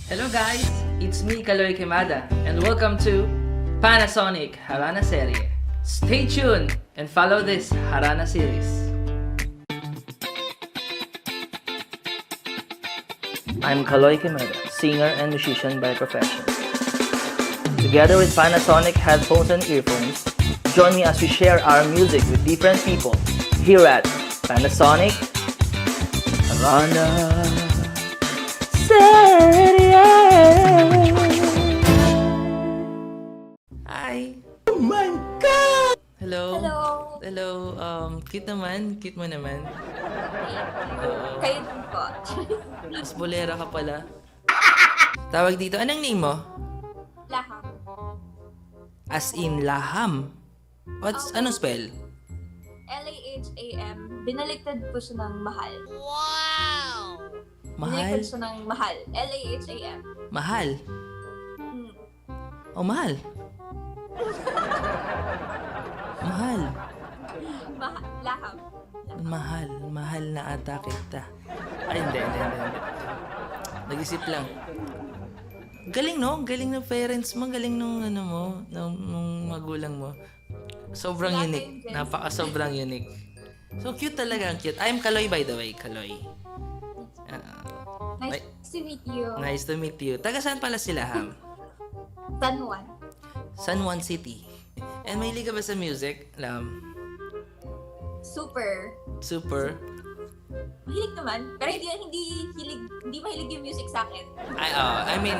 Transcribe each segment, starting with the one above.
Hello guys, it's me Kaloy Quemada and welcome to Panasonic Harana Serie. Stay tuned and follow this Harana series. I'm Kaloy Quemada, singer and musician by profession. Together with Panasonic headphones and earphones, join me as we share our music with different people here at Panasonic Harana Serie. Hi! Oh my God! Hello! Hello! Hello! Cute naman. Cute mo naman. Oo. Kayo din po. As bolera ka pala. Tawag dito, anong name mo? Laham. As in Laham. Anong spell? Laham. Binaliktad po siya ng mahal. Mahal? Binaliktad siya ng mahal. Laham. Mahal? Hmm. Oh, mahal. Mahal. Laham. Mahal. Mahal na ata kita. Ay, hindi. Nag-isip lang. Galing, no? Galing ng parents mo. Galing nung ano mo, nung magulang mo. Sobrang Wala unique. kayong Napaka sobrang unique. So, cute talaga. Ang cute. I'm Kaloy, by the way. Kaloy. Nice to meet you. Nice to meet you. Taga saan pala sila, Ham? San Juan. San Juan City. And mahilig ka ba sa music? Super. Super. Mahilig naman. Pero hindi mahilig yung music sa akin. I mean,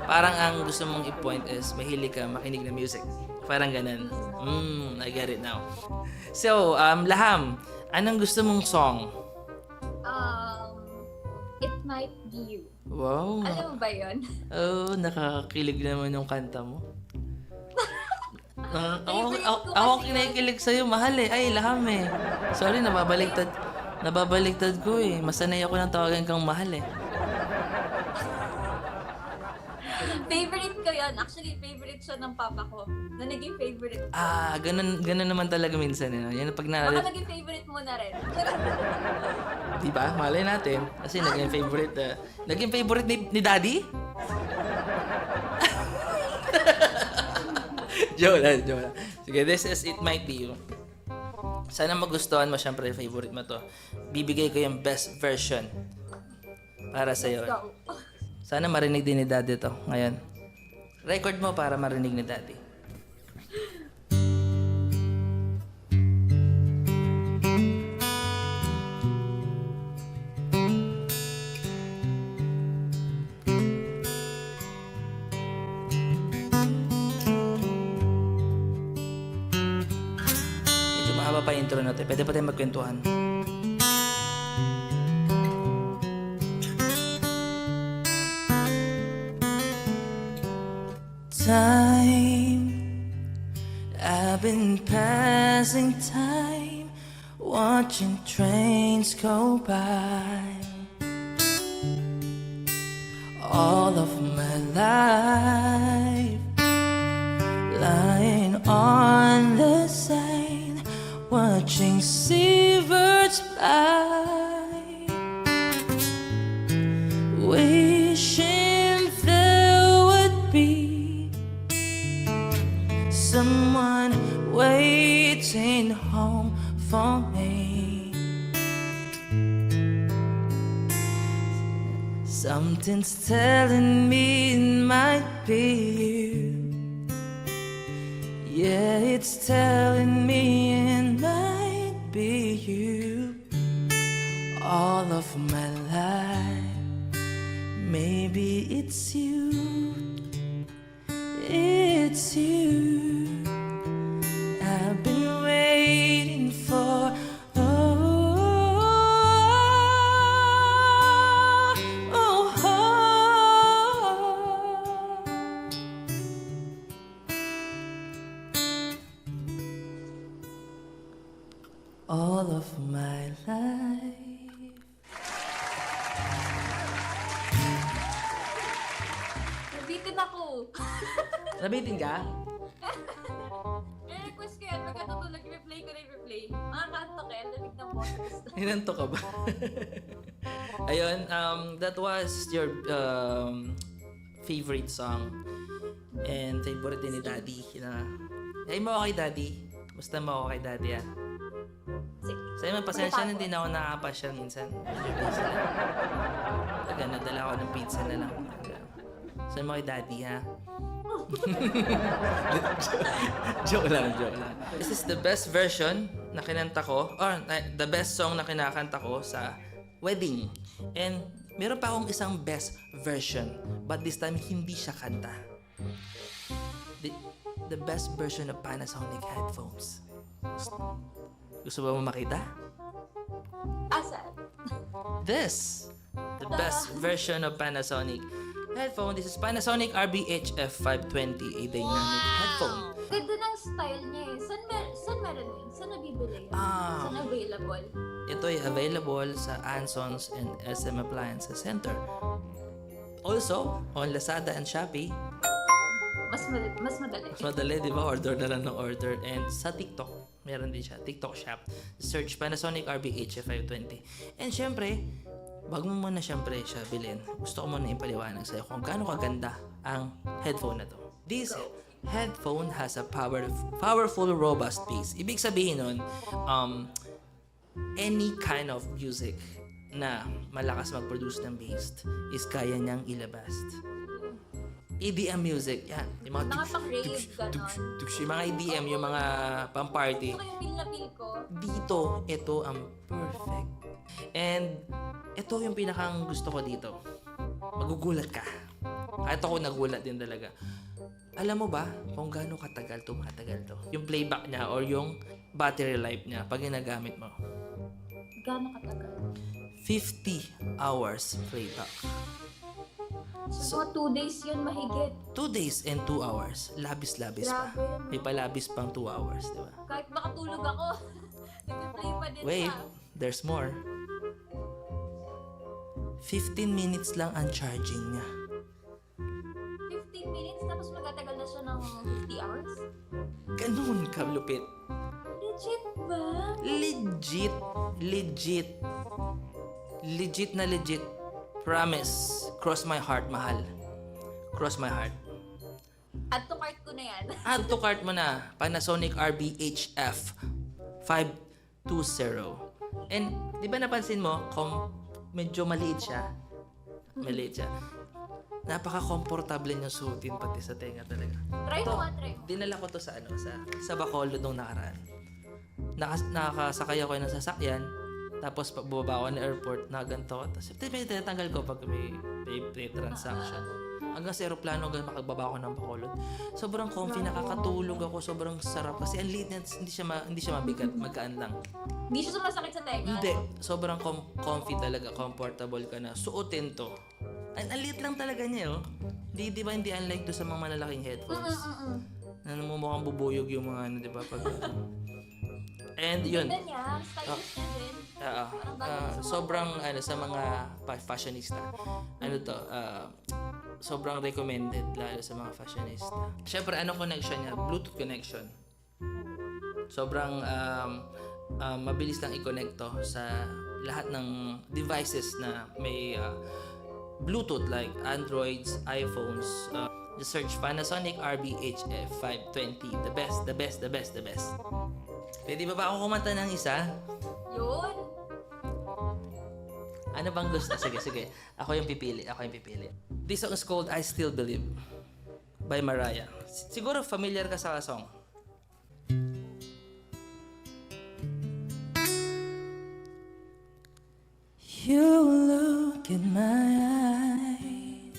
parang ang gusto mong i-point is mahilig ka makinig ng music. Parang ganun. I get it now. So, Laham, anong gusto mong song? It Might Be You. Wow. Alam mo ba yun? Oh, nakakakilig naman yung kanta mo. Favorite ko Ako kasi kinikilig sa'yo, mahal eh. Ay, Laham eh. Sorry, nababaliktad ko eh. Masanay ako ng tawagan kang mahal eh. Favorite ko yun. Actually, favorite siya ng papa ko. Na naging favorite ko. Ganun naman talaga minsan eh. No? Yan pag Baka naging favorite mo na rin. Di ba? Malay natin. Kasi naging favorite. Naging favorite ni Daddy? Joke lang. Sige, this is It Might Be You. Sana magustuhan mo. Siyempre, favorite mo to. Bibigay ko yung best version para sa'yo. Go. Sana marinig din ni Daddy to ngayon. Record mo para marinig ni Daddy. Medyo mahaba pa yung intro natin. Pwede pa tayong magkwentuhan. Time, I've been passing time, watching trains go by. All of my life, lying on the sand, watching seabirds fly, wishing there would be someone waiting home for me. Something's telling me it might be you. Yeah, it's telling me it might be you. All of my life, maybe it's you. It's you I've been waiting for. All of my life. Nabitin ako. Nabitin ka? I-request ko yan. Magkatutulog. Replay ko na replay. Mga kanto kaya. Lamig ng boses. Hinanto ka ba? Ayun, that was your favorite song. And favorite din ni Daddy. Ay mo ako kay Daddy. Basta mo ako kay Daddy, ah. Sige. Sa'yo man, pasensya na, hindi na ako nakakapasyal minsan. Taga, nadala ako ng pizza na lang. Sa'yo mo kay Daddy, ha? Joke lang. This is the best version na kinanta ko, or the best song na kinakanta ko sa wedding. And meron pa akong isang best version, but this time hindi siya kanta. The best version of Panasonic headphones. Gusto ba mo makita? Asan? This! The best version of Panasonic headphone. This is Panasonic RBHF 520, a dynamic headphone. Ganda ng style niya eh. Saan meron yun? Saan nabibili yun? Ah. Saan available? Ito ay available sa Ansons and SM Appliances Center. Also, on Lazada and Shopee. Mas madali. Mas madali, di ba? Order na lang ng order. And sa TikTok, meron din siya. TikTok shop. Search Panasonic RBHF 520. And syempre, bago mo muna syempre siya bilhin, gusto ko muna ipaliwanag sa'yo kung gaano kaganda ang headphone na to. This headphone has a powerful, robust bass. Ibig sabihin nun, any kind of music na malakas mag-produce ng bass is kaya niyang ilabas. EDM music, yan. Yung mga Mga pang-rave, ganon. yung mga EDM, yung mga pang-party. Ito yung feel na feel ko. Dito, ito ang perfect. And ito yung pinakang gusto ko dito. Magugulat ka. Kahit ako nagulat din talaga. Alam mo ba kung gaano katagal tumatagal to? Yung playback niya or yung battery life niya pag ginagamit mo. Gano'ng katagal? 50 hours playback. So, mga 2 days yun mahigit. 2 days and 2 hours. Labis-labis pa. Grabe. May palabis pang 2 hours, di ba? Kahit makatulog ako, nag-play pa din Wait, siya. there's more. 15 minutes lang ang charging niya. 15 minutes, tapos magtatagal na siya ng 50 hours? Ganun kalupit. Legit ba? Legit. Legit na legit. Promise. Cross my heart, mahal. Cross my heart. Add to cart ko na yan. Add to cart mo na. Panasonic RBHF 520. And, di ba napansin mo, medyo maliit siya. Napaka-komportable niya suotin pati sa tenga talaga. Try mo nga, try mo. Dinala ko to sa sa Bacolod nung nakaraan. Nakasakay ako ng sasakyan, tapos bumaba ako ng airport na ganito. Tapos tinatanggal ko pag may transaction. Hanggang sa aeroplano, hanggang makababa ako ng Bacolod. Sobrang comfy, nakakatulog ako, sobrang sarap. Kasi ang liit niya, hindi siya mabigat, magkaan lang. Hindi siya sumasakit sa tenga. Hindi, sobrang comfy talaga, comfortable ka na. Suotin to. Ang liit lang talaga niya, oh. Di ba hindi unlike to sa mga malalaking headphones? Na namumukhang bubuyog yung mga ano, di ba? Pag, and yun. Ganda niya, stylish niya din. Sobrang sa mga fashionista. Sobrang recommended lalo sa mga fashionista. Syempre, connection niya? Bluetooth connection. Sobrang mabilis lang i-connect to sa lahat ng devices na may Bluetooth like Androids, iPhones. Just search Panasonic RBHF 520. The best. Pwede ba ako kumanta ng isa? Yun. Ano bang gusto? Sige. Ako yung pipili. This song is called I Still Believe by Mariah. Siguro familiar ka sa song. You look in my eyes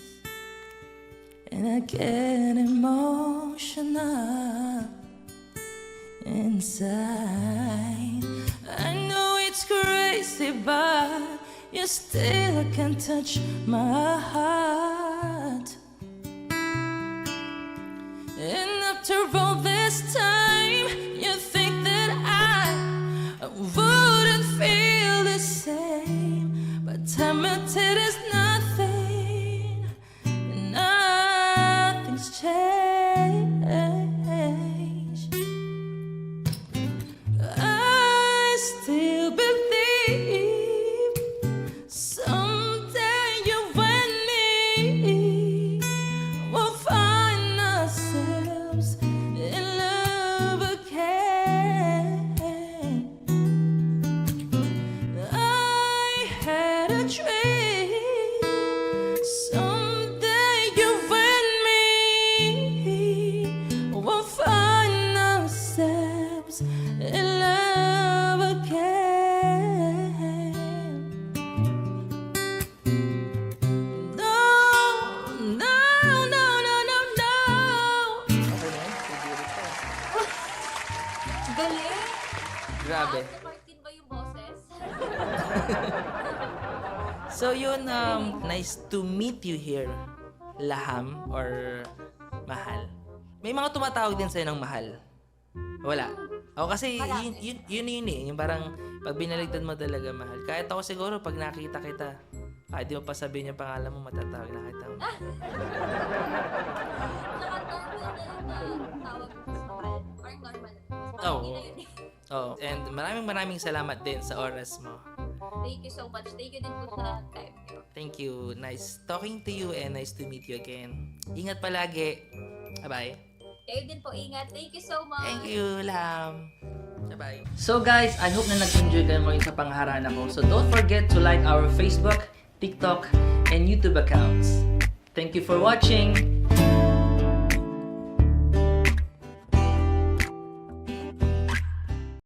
and I get emotional inside. I know it's crazy, but you still can touch my heart. And after all this time, you think that I wouldn't feel the same. But time will tell us nothing. Nothing's changed. I still believe some sabi? Ate Martin ba yung boses? So yun, nice to meet you here, Laham or Mahal. May mga tumatawag din sa'yo ng Mahal. Wala. Ako kasi yun eh. Yung parang pag binaligtad mo talaga Mahal. Kahit ako siguro pag nakita kita, kahit di mo pa sabihin yung pangalan mo, matatawag na kita. Tsaka normal na yung tawag ko sa mahal. Or normal. Oo. Yun na yun eh. Oh, and maraming salamat din sa oras mo. Thank you so much. Thank you din po sa time niyo. Thank you. Nice talking to you and nice to meet you again. Ingat palagi. Bye-bye. Kayo din po, ingat. Thank you so much. Thank you, Lam. Bye-bye. So guys, I hope na nag-enjoy kayo ngayon sa pangharana ko. So don't forget to like our Facebook, TikTok, and YouTube accounts. Thank you for watching.